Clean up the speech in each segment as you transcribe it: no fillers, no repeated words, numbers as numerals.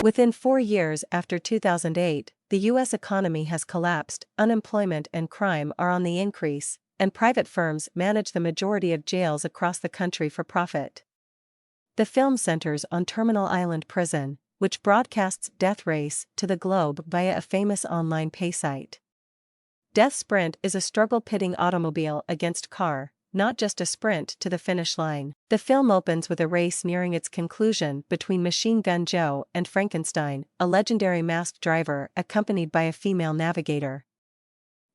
Within 4 years after 2008, the U.S. economy has collapsed, unemployment and crime are on the increase, and private firms manage the majority of jails across the country for profit. The film centers on Terminal Island Prison, which broadcasts Death Race to the globe via a famous online pay site. Death Sprint is a struggle pitting automobile against car, not just a sprint to the finish line. The film opens with a race nearing its conclusion between Machine Gun Joe and Frankenstein, a legendary masked driver accompanied by a female navigator.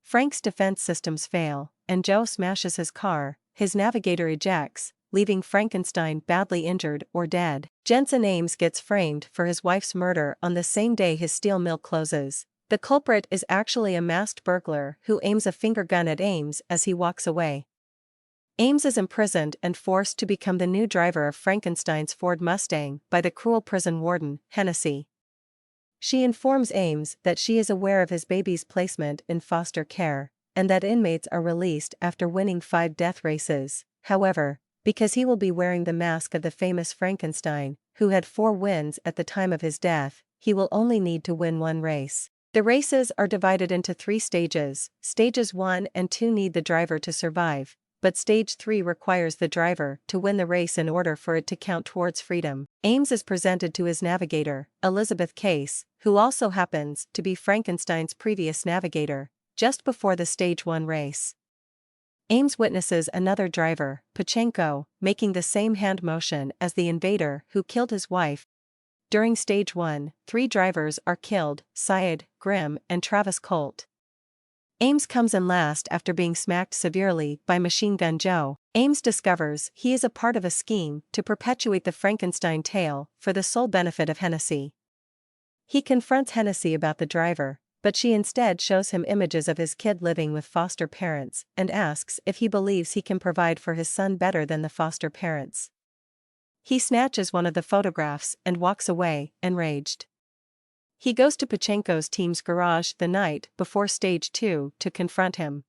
Frank's defense systems fail, and Joe smashes his car. His navigator ejects, leaving Frankenstein badly injured or dead. Jensen Ames gets framed for his wife's murder on the same day his steel mill closes. The culprit is actually a masked burglar who aims a finger gun at Ames as he walks away. Ames is imprisoned and forced to become the new driver of Frankenstein's Ford Mustang by the cruel prison warden, Hennessey. She informs Ames that she is aware of his baby's placement in foster care, and that inmates are released after winning 5 death races. However, because he will be wearing the mask of the famous Frankenstein, who had 4 wins at the time of his death, he will only need to win 1 race. The races are divided into 3 stages. Stages 1 and 2 need the driver to survive, but Stage 3 requires the driver to win the race in order for it to count towards freedom. Ames is presented to his navigator, Elizabeth Case, who also happens to be Frankenstein's previous navigator, just before the Stage 1 race. Ames witnesses another driver, Pachenko, making the same hand motion as the invader who killed his wife. During Stage 1, 3 drivers are killed: Syed, Grimm, and Travis Colt. Ames comes in last after being smacked severely by Machine Gun Joe. Ames discovers he is a part of a scheme to perpetuate the Frankenstein tale for the sole benefit of Hennessey. He confronts Hennessey about the driver, but she instead shows him images of his kid living with foster parents and asks if he believes he can provide for his son better than the foster parents. He snatches one of the photographs and walks away, enraged. He goes to Pachenko's team's garage the night before Stage 2 to confront him.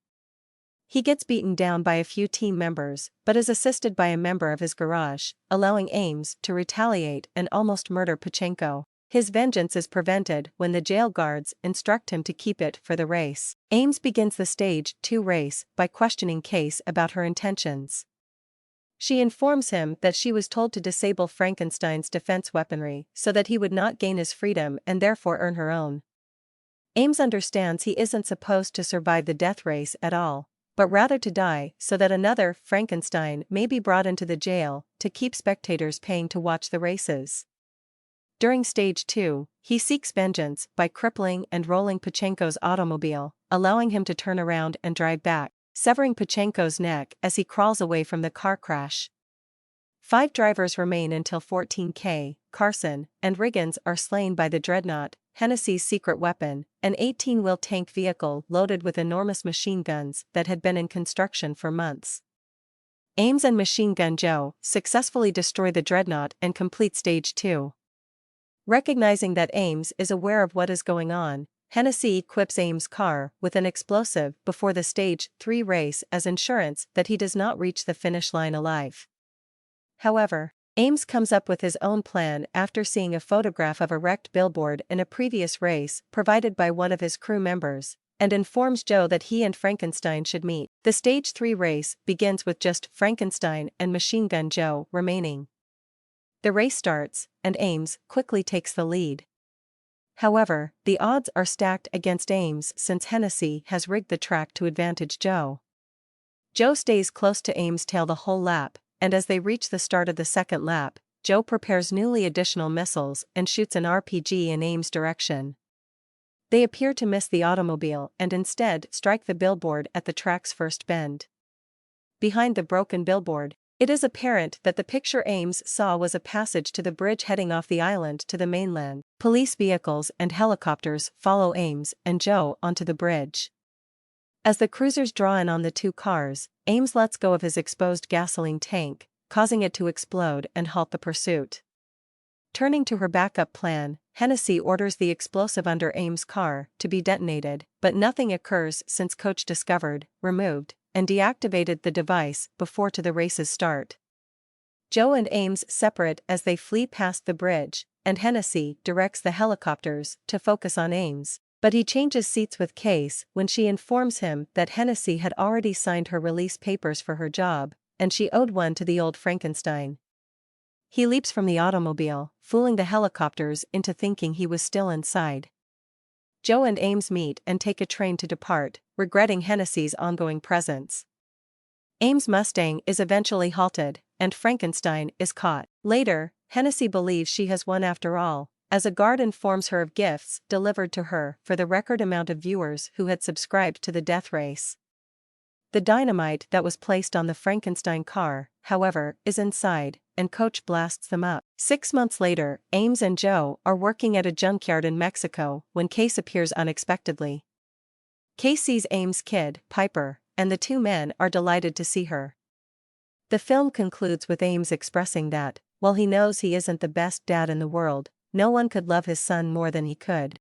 He gets beaten down by a few team members, but is assisted by a member of his garage, allowing Ames to retaliate and almost murder Pachenko. His vengeance is prevented when the jail guards instruct him to keep it for the race. Ames begins the Stage 2 race by questioning Case about her intentions. She informs him that she was told to disable Frankenstein's defense weaponry so that he would not gain his freedom and therefore earn her own. Ames understands he isn't supposed to survive the death race at all, but rather to die so that another Frankenstein may be brought into the jail to keep spectators paying to watch the races. During Stage 2, he seeks vengeance by crippling and rolling Pachenko's automobile, allowing him to turn around and drive back, severing Pachenko's neck as he crawls away from the car crash. 5 drivers remain until 14K. Carson and Riggins are slain by the Dreadnought, Hennessey's secret weapon, an 18-wheel tank vehicle loaded with enormous machine guns that had been in construction for months. Ames and Machine Gun Joe successfully destroy the Dreadnought and complete Stage 2. Recognizing that Ames is aware of what is going on, Hennessey equips Ames' car with an explosive before the Stage 3 race as insurance that he does not reach the finish line alive. However, Ames comes up with his own plan after seeing a photograph of a wrecked billboard in a previous race provided by one of his crew members, and informs Joe that he and Frankenstein should meet. The Stage 3 race begins with just Frankenstein and Machine Gun Joe remaining. The race starts, and Ames quickly takes the lead. However, the odds are stacked against Ames since Hennessey has rigged the track to advantage Joe. Joe stays close to Ames' tail the whole lap, and as they reach the start of the second lap, Joe prepares newly additional missiles and shoots an RPG in Ames' direction. They appear to miss the automobile and instead strike the billboard at the track's first bend. Behind the broken billboard, it is apparent that the picture Ames saw was a passage to the bridge heading off the island to the mainland. Police vehicles and helicopters follow Ames and Joe onto the bridge. As the cruisers draw in on the 2 cars, Ames lets go of his exposed gasoline tank, causing it to explode and halt the pursuit. Turning to her backup plan, Hennessey orders the explosive under Ames' car to be detonated, but nothing occurs since Coach discovered, removed, and deactivated the device before the race's start. Joe and Ames separate as they flee past the bridge, and Hennessey directs the helicopters to focus on Ames. But he changes seats with Case when she informs him that Hennessey had already signed her release papers for her job, and she owed one to the old Frankenstein. He leaps from the automobile, fooling the helicopters into thinking he was still inside. Joe and Ames meet and take a train to depart, regretting Hennessey's ongoing presence. Ames' Mustang is eventually halted, and Frankenstein is caught. Later, Hennessey believes she has won after all, as a guard informs her of gifts delivered to her for the record amount of viewers who had subscribed to the death race. The dynamite that was placed on the Frankenstein car, however, is inside, and Coach blasts them up. 6 months later, Ames and Joe are working at a junkyard in Mexico when Case appears unexpectedly. Case sees Ames' kid, Piper, and the two men are delighted to see her. The film concludes with Ames expressing that, while he knows he isn't the best dad in the world, no one could love his son more than he could.